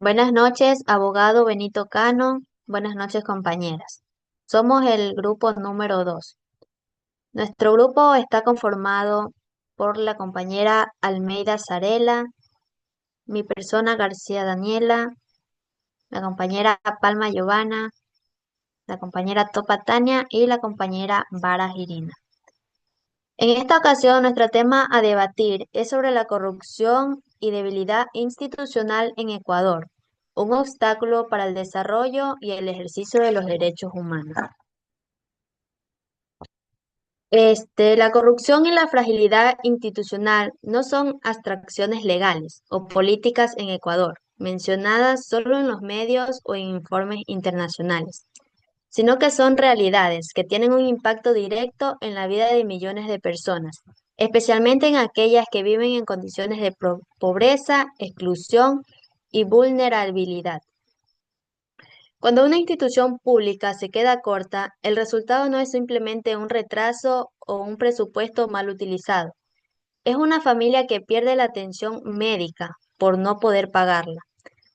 Buenas noches, abogado Benito Cano. Buenas noches, compañeras. Somos el grupo número 2. Nuestro grupo está conformado por la compañera Almeida Zarela, mi persona García Daniela, la compañera Palma Giovanna, la compañera Topa Tania y la compañera Vara Irina. En esta ocasión, nuestro tema a debatir es sobre la corrupción y debilidad institucional en Ecuador, un obstáculo para el desarrollo y el ejercicio de los derechos humanos. La corrupción y la fragilidad institucional no son abstracciones legales o políticas en Ecuador, mencionadas solo en los medios o en informes internacionales, sino que son realidades que tienen un impacto directo en la vida de millones de personas, especialmente en aquellas que viven en condiciones de pobreza, exclusión y vulnerabilidad. Cuando una institución pública se queda corta, el resultado no es simplemente un retraso o un presupuesto mal utilizado. Es una familia que pierde la atención médica por no poder pagarla,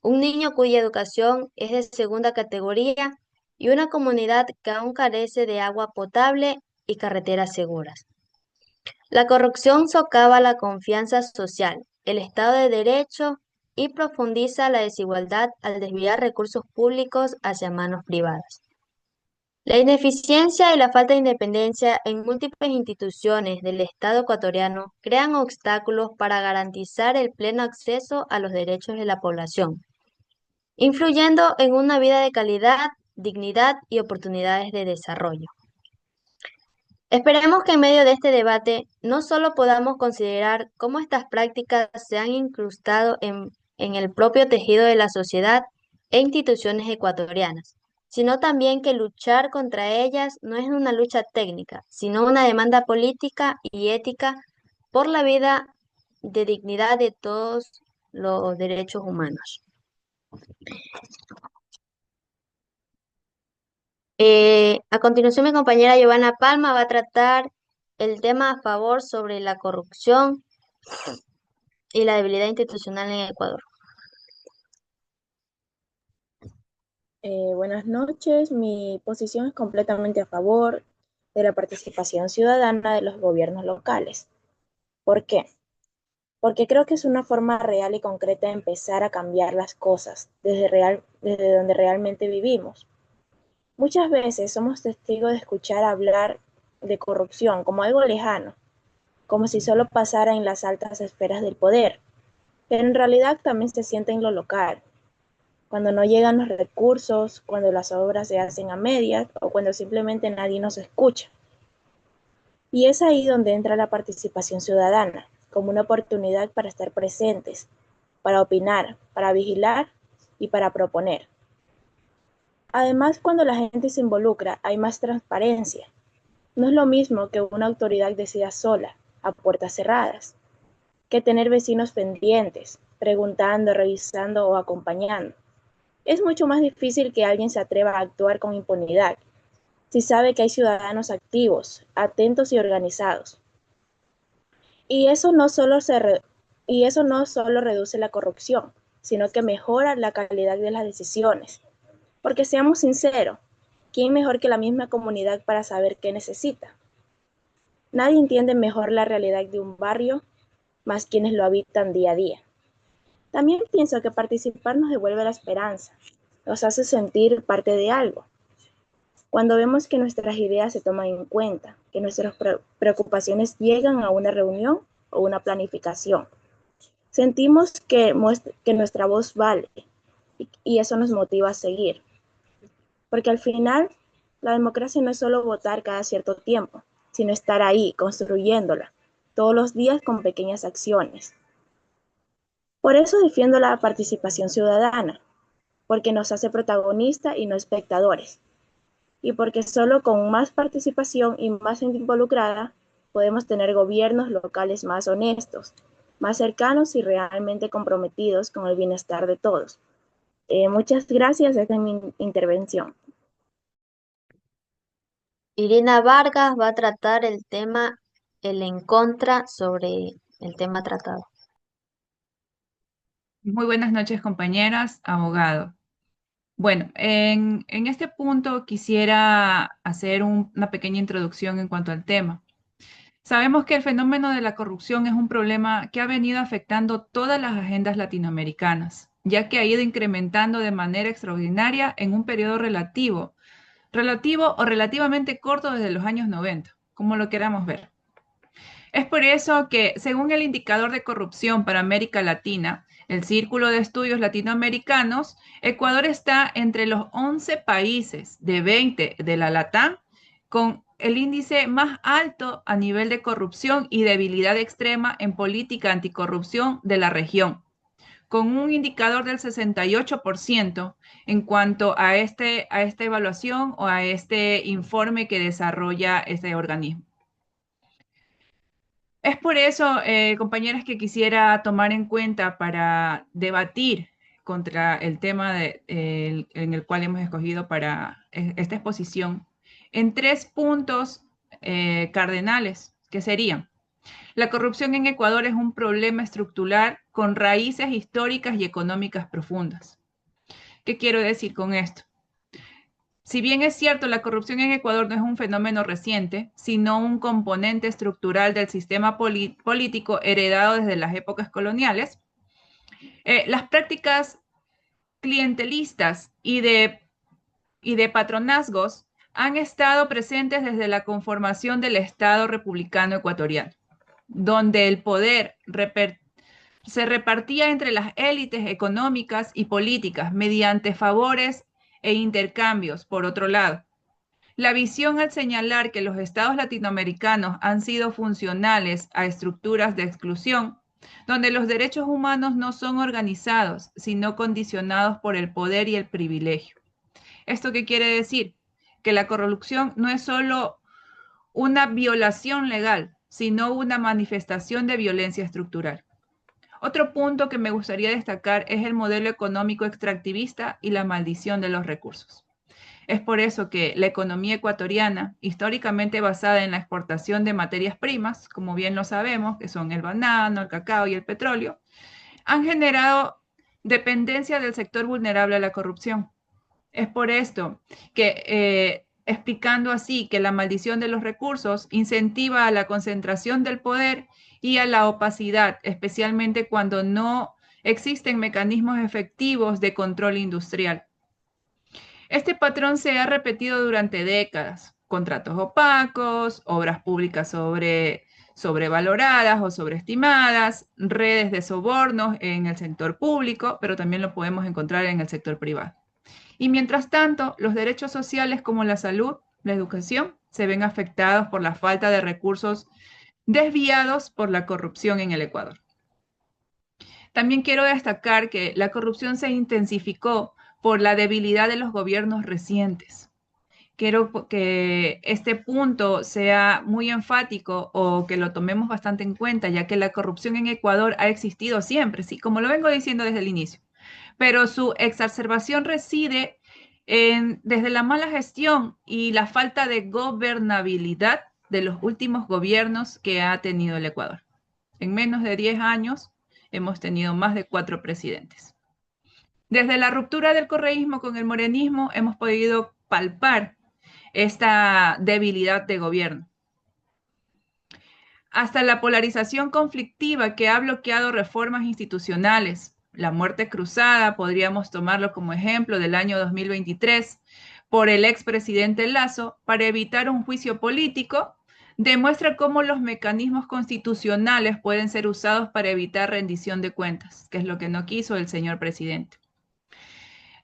un niño cuya educación es de segunda categoría y una comunidad que aún carece de agua potable y carreteras seguras. La corrupción socava la confianza social, el Estado de Derecho y profundiza la desigualdad al desviar recursos públicos hacia manos privadas. La ineficiencia y la falta de independencia en múltiples instituciones del Estado ecuatoriano crean obstáculos para garantizar el pleno acceso a los derechos de la población, influyendo en una vida de calidad, dignidad y oportunidades de desarrollo. Esperemos que en medio de este debate no solo podamos considerar cómo estas prácticas se han incrustado en el propio tejido de la sociedad e instituciones ecuatorianas, sino también que luchar contra ellas no es una lucha técnica, sino una demanda política y ética por la vida de dignidad de todos los derechos humanos. A continuación, mi compañera Giovanna Palma va a tratar el tema a favor sobre la corrupción y la debilidad institucional en Ecuador. Buenas noches. Mi posición es completamente a favor de la participación ciudadana de los gobiernos locales. ¿Por qué? Porque creo que es una forma real y concreta de empezar a cambiar las cosas desde donde realmente vivimos. Muchas veces somos testigos de escuchar hablar de corrupción como algo lejano, como si solo pasara en las altas esferas del poder, pero en realidad también se siente en lo local, cuando no llegan los recursos, cuando las obras se hacen a medias o cuando simplemente nadie nos escucha. Y es ahí donde entra la participación ciudadana, como una oportunidad para estar presentes, para opinar, para vigilar y para proponer. Además, cuando la gente se involucra, hay más transparencia. No es lo mismo que una autoridad decida sola, a puertas cerradas, que tener vecinos pendientes, preguntando, revisando o acompañando. Es mucho más difícil que alguien se atreva a actuar con impunidad si sabe que hay ciudadanos activos, atentos y organizados. Y eso no solo, y eso no solo reduce la corrupción, sino que mejora la calidad de las decisiones. Porque seamos sinceros, ¿quién mejor que la misma comunidad para saber qué necesita? Nadie entiende mejor la realidad de un barrio más quienes lo habitan día a día. También pienso que participar nos devuelve la esperanza, nos hace sentir parte de algo. Cuando vemos que nuestras ideas se toman en cuenta, que nuestras preocupaciones llegan a una reunión o una planificación, sentimos que nuestra voz vale y eso nos motiva a seguir. Porque al final, la democracia no es solo votar cada cierto tiempo, sino estar ahí, construyéndola, todos los días con pequeñas acciones. Por eso defiendo la participación ciudadana, porque nos hace protagonistas y no espectadores. Y porque solo con más participación y más gente involucrada podemos tener gobiernos locales más honestos, más cercanos y realmente comprometidos con el bienestar de todos. Muchas gracias, esta es mi intervención. Irina Vargas va a tratar el tema el en contra sobre el tema tratado. Muy buenas noches, compañeras, abogado. Bueno, en este punto quisiera hacer una pequeña introducción en cuanto al tema. Sabemos que el fenómeno de la corrupción es un problema que ha venido afectando todas las agendas latinoamericanas, ya que ha ido incrementando de manera extraordinaria en un periodo relativo o relativamente corto desde los años 90, como lo queramos ver. Es por eso que, según el indicador de corrupción para América Latina, el Círculo de Estudios Latinoamericanos, Ecuador está entre los 11 países de 20 de la LATAM con el índice más alto a nivel de corrupción y debilidad extrema en política anticorrupción de la región, con un indicador del 68% en cuanto a esta evaluación o a este informe que desarrolla este organismo. Es por eso, compañeras, que quisiera tomar en cuenta para debatir contra el tema en el cual hemos escogido para esta exposición en tres puntos cardenales, que serían: la corrupción en Ecuador es un problema estructural con raíces históricas y económicas profundas. ¿Qué quiero decir con esto? Si bien es cierto, la corrupción en Ecuador no es un fenómeno reciente, sino un componente estructural del sistema político heredado desde las épocas coloniales, las prácticas clientelistas y de patronazgos han estado presentes desde la conformación del Estado republicano ecuatoriano, donde el poder se repartía entre las élites económicas y políticas mediante favores e intercambios, por otro lado. La visión al señalar que los estados latinoamericanos han sido funcionales a estructuras de exclusión, donde los derechos humanos no son organizados, sino condicionados por el poder y el privilegio. ¿Esto qué quiere decir? Que la corrupción no es solo una violación legal, sino una manifestación de violencia estructural. Otro punto que me gustaría destacar es el modelo económico extractivista y la maldición de los recursos. Es por eso que la economía ecuatoriana, históricamente basada en la exportación de materias primas, como bien lo sabemos, que son el banano, el cacao y el petróleo, han generado dependencia del sector vulnerable a la corrupción. Es por esto que, explicando así que la maldición de los recursos incentiva a la concentración del poder y a la opacidad, especialmente cuando no existen mecanismos efectivos de control industrial. Este patrón se ha repetido durante décadas: contratos opacos, obras públicas sobrevaloradas o sobreestimadas, redes de sobornos en el sector público, pero también lo podemos encontrar en el sector privado. Y mientras tanto, los derechos sociales como la salud, la educación, se ven afectados por la falta de recursos desviados por la corrupción en el Ecuador. También quiero destacar que la corrupción se intensificó por la debilidad de los gobiernos recientes. Quiero que este punto sea muy enfático o que lo tomemos bastante en cuenta, ya que la corrupción en Ecuador ha existido siempre, sí, como lo vengo diciendo desde el inicio, pero su exacerbación reside desde la mala gestión y la falta de gobernabilidad de los últimos gobiernos que ha tenido el Ecuador. En menos de 10 años hemos tenido más de 4 presidentes. Desde la ruptura del correísmo con el morenismo hemos podido palpar esta debilidad de gobierno, hasta la polarización conflictiva que ha bloqueado reformas institucionales. La muerte cruzada, podríamos tomarlo como ejemplo, del año 2023 por el expresidente Lazo para evitar un juicio político, demuestra cómo los mecanismos constitucionales pueden ser usados para evitar rendición de cuentas, que es lo que no quiso el señor presidente.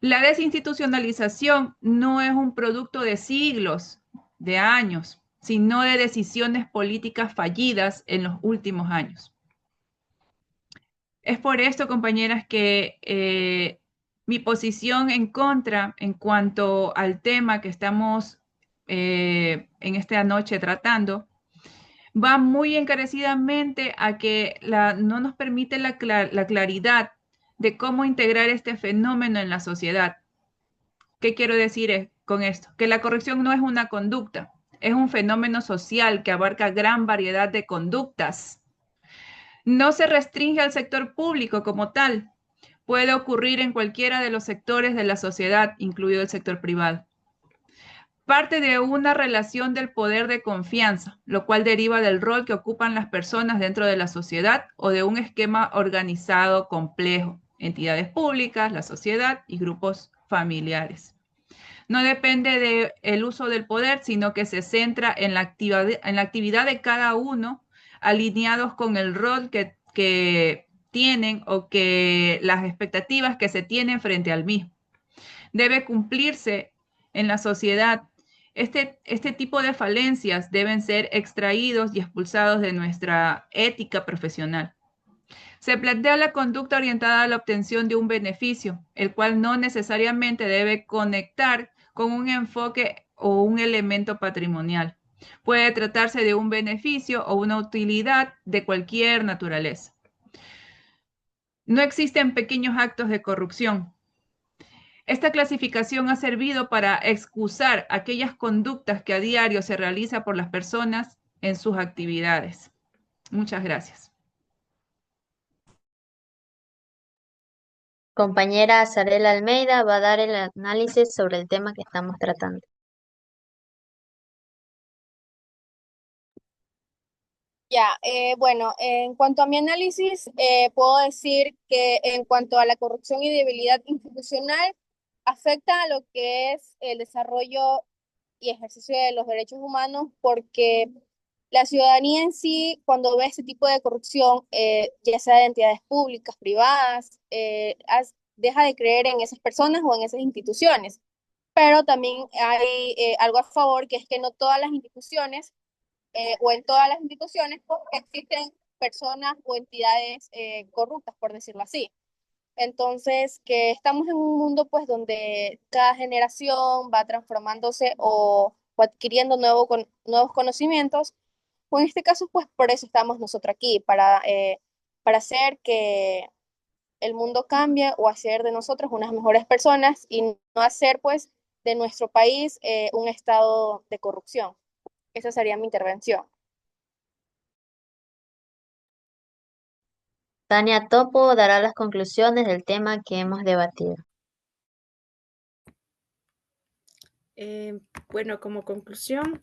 La desinstitucionalización no es un producto de siglos, de años, sino de decisiones políticas fallidas en los últimos años. Es por esto, compañeras, que mi posición en contra en cuanto al tema que estamos en esta noche tratando va muy encarecidamente a que no nos permite la claridad de cómo integrar este fenómeno en la sociedad. ¿Qué quiero decir con esto? Que la corrupción no es una conducta, es un fenómeno social que abarca gran variedad de conductas. No se restringe al sector público como tal, Puede ocurrir en cualquiera de los sectores de la sociedad, incluido el sector privado. Parte de una relación del poder de confianza, lo cual deriva del rol que ocupan las personas dentro de la sociedad o de un esquema organizado complejo, entidades públicas, la sociedad y grupos familiares. No depende del uso del poder, sino que se centra en la actividad de cada uno, alineados con el rol que tienen o que las expectativas que se tienen frente al mismo. Debe cumplirse en la sociedad. Este tipo de falencias deben ser extraídos y expulsados de nuestra ética profesional. Se plantea la conducta orientada a la obtención de un beneficio, el cual no necesariamente debe conectar con un enfoque o un elemento patrimonial. Puede tratarse de un beneficio o una utilidad de cualquier naturaleza. No existen pequeños actos de corrupción. Esta clasificación ha servido para excusar aquellas conductas que a diario se realiza por las personas en sus actividades. Muchas gracias. Compañera Zarela Almeida va a dar el análisis sobre el tema que estamos tratando. Ya, bueno, en cuanto a mi análisis, puedo decir que en cuanto a la corrupción y debilidad institucional, afecta a lo que es el desarrollo y ejercicio de los derechos humanos, porque la ciudadanía en sí, cuando ve este tipo de corrupción, ya sea de entidades públicas, privadas, deja de creer en esas personas o en esas instituciones. Pero también hay algo a favor, que es que no todas las instituciones o en todas las instituciones pues, existen personas o entidades corruptas, por decirlo así. Entonces, que estamos en un mundo pues donde cada generación va transformándose o adquiriendo nuevos conocimientos, o en este caso pues por eso estamos nosotros aquí, para hacer que el mundo cambie o hacer de nosotros unas mejores personas y no hacer pues de nuestro país un estado de corrupción. Esa sería mi intervención. Tania Topo dará las conclusiones del tema que hemos debatido. Bueno, como conclusión,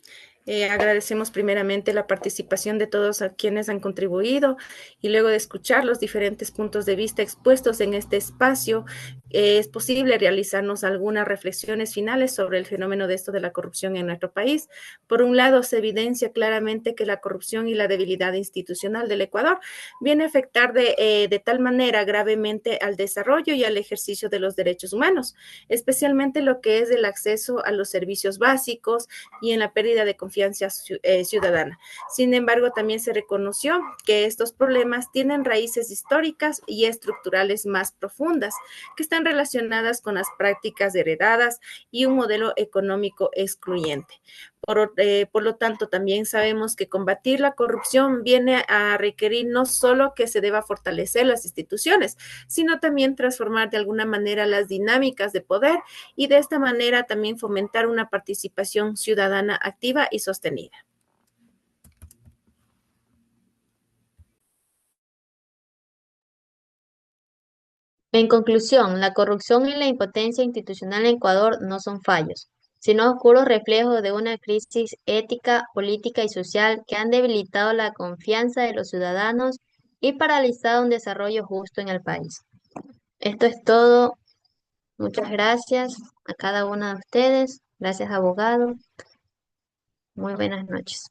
agradecemos primeramente la participación de todos a quienes han contribuido y luego de escuchar los diferentes puntos de vista expuestos en este espacio, es posible realizarnos algunas reflexiones finales sobre el fenómeno de esto de la corrupción en nuestro país. Por un lado, se evidencia claramente que la corrupción y la debilidad institucional del Ecuador viene a afectar de tal manera gravemente al desarrollo y al ejercicio de los derechos humanos, especialmente lo que es el acceso a los servicios básicos y en la pérdida de confianza ciudadana. Sin embargo, también se reconoció que estos problemas tienen raíces históricas y estructurales más profundas, que están relacionadas con las prácticas heredadas y un modelo económico excluyente. Por lo tanto, también sabemos que combatir la corrupción viene a requerir no solo que se deba fortalecer las instituciones, sino también transformar de alguna manera las dinámicas de poder y de esta manera también fomentar una participación ciudadana activa y sostenida. En conclusión, la corrupción y la impotencia institucional en Ecuador no son fallos, sino oscuros reflejos de una crisis ética, política y social que han debilitado la confianza de los ciudadanos y paralizado un desarrollo justo en el país. Esto es todo. Muchas gracias a cada una de ustedes. Gracias, abogado. Muy buenas noches.